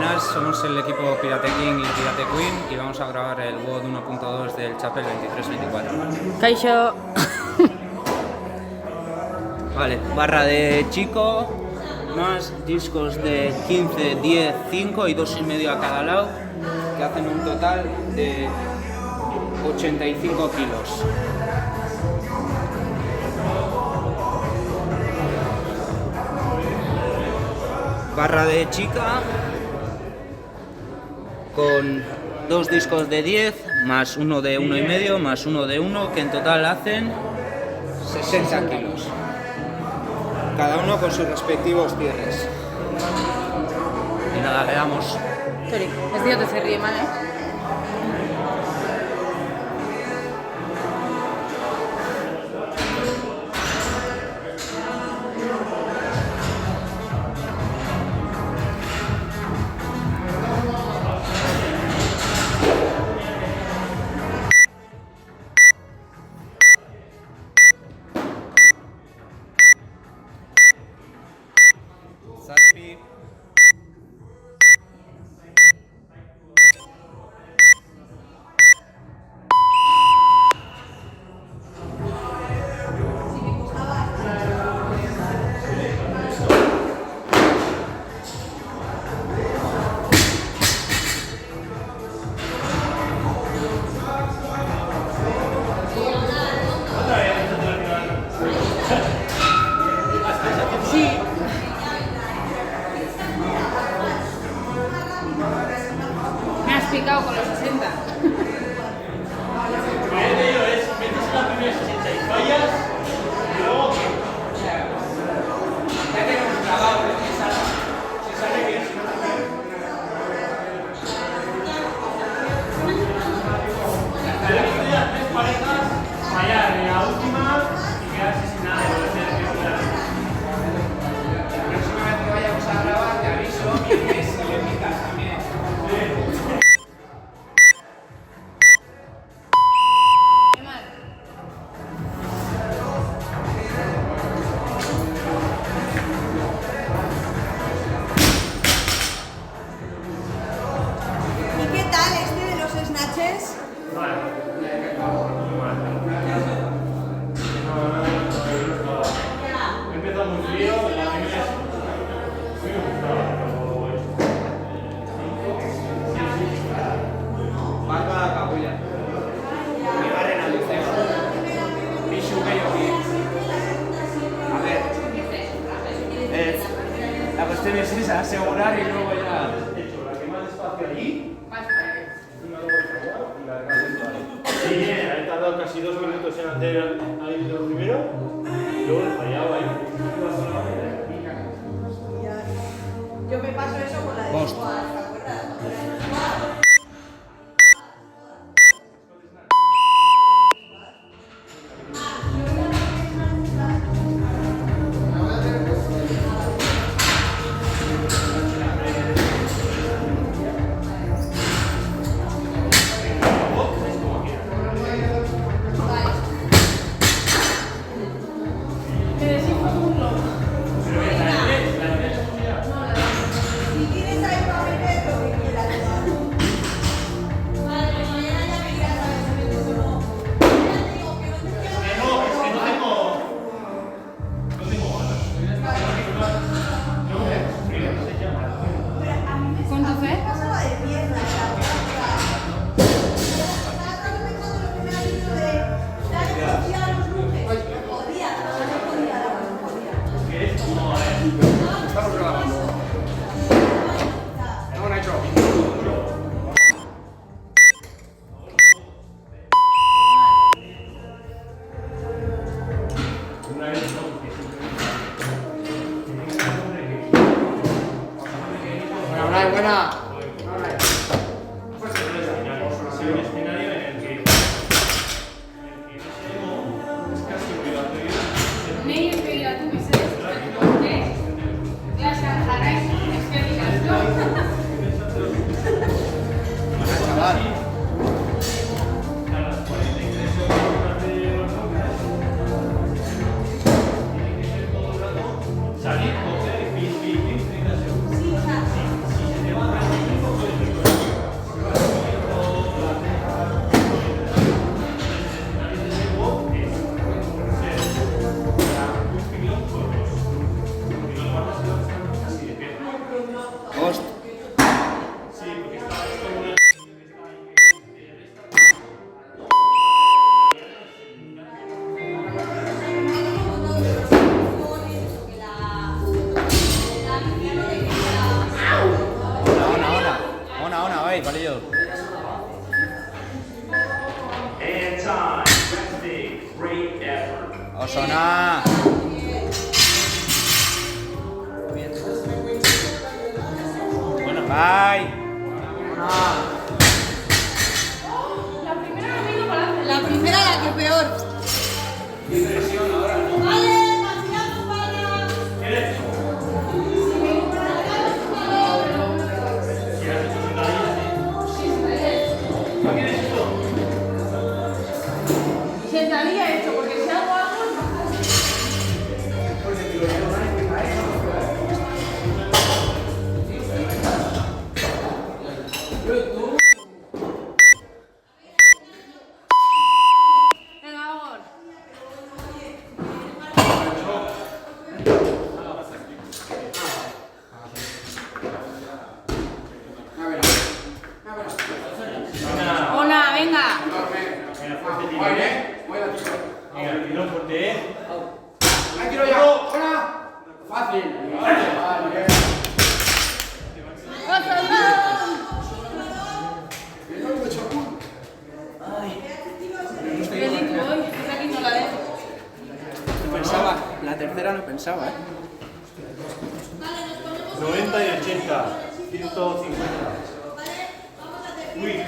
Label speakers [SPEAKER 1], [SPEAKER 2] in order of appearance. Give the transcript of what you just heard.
[SPEAKER 1] Buenas, somos el equipo Pirate King y Pirate Queen y vamos a grabar el WOD 1.2 del Chapel 23-24.
[SPEAKER 2] Kaixo.
[SPEAKER 1] Vale, barra de chico, más discos de 15, 10, 5 y 2,5 a cada lado, que hacen un total de 85 kilos. Barra de chica con 2 discos de 10 más uno de 1,5 más uno de 1, que en total hacen 60 kilos, cada uno con sus respectivos cierres. Y nada, le damos.
[SPEAKER 2] Sorry, ez diote zerri eman,
[SPEAKER 1] Zazpi.
[SPEAKER 2] Sí. Me has picado con los 60.
[SPEAKER 1] Ya tenemos grabado lo que salga. Si sale bien, si no
[SPEAKER 3] Tres parejas, fallar en la última y quedarse sin nada.
[SPEAKER 1] la próxima vez que vayamos a grabar te aviso y ves si le picas también.
[SPEAKER 4] ¿Y qué tal este de los snatches?
[SPEAKER 3] He empezado muy frío, la primera es muy
[SPEAKER 1] Barba a la cabulla. Me barren al liceo. Pichu que yo vi. A ver. La cuestión es esa, asegurar y luego ya.
[SPEAKER 3] la que más despacio allí,
[SPEAKER 2] Más para que.
[SPEAKER 3] una luego y la de dentro ahí. Sí, bien, he tardado casi 2 minutos en hacer ahí lo primero, y luego he fallado ahí.
[SPEAKER 4] Yo me paso eso con la de
[SPEAKER 1] Post.
[SPEAKER 4] squad, ¿te acuerdas?
[SPEAKER 2] Me deshizo un globo.
[SPEAKER 4] Si tienes ahí para meter lo que quieras. Vale, pues mañana ya me dirás a ver si metes o no. Ya te digo que no te queda.
[SPEAKER 3] No, es que no tengo. No tengo ganas.
[SPEAKER 4] Pero a mí me
[SPEAKER 2] ¿Cuánto fue?
[SPEAKER 4] pasaba de piernas, estaba pensando lo que me ha dicho de darle velocidad a los luces. Podía, no podía, no podía.
[SPEAKER 1] Estamos grabando. No, Nacho. Buena.
[SPEAKER 3] Sí, un escenario en el que es casi obligatorio.
[SPEAKER 2] Nei begiratu mesedez, klasean jarraiz, eskerrik asko.
[SPEAKER 1] Chaval.
[SPEAKER 3] A las 43 horas de los hombres, tiene que ser todo el rato salir, coger, pim, pim, pim, 30 segundos. Si se te va a
[SPEAKER 1] Ay, vale yo.
[SPEAKER 5] And time. Resting. Great effort.
[SPEAKER 1] Osona.
[SPEAKER 3] Bueno,
[SPEAKER 1] Bye.
[SPEAKER 2] La primera no me ido para adelante.
[SPEAKER 4] La primera la que peor. Vale, marchamos para.
[SPEAKER 2] Sentadilla hecho, porque si hago algo. Venga, vamos. Hola, venga.
[SPEAKER 3] venga, el tirón fuerte, ¿eh?
[SPEAKER 1] Pensaba, la tercera no pensaba,
[SPEAKER 3] 90 y 80. 150. Uy,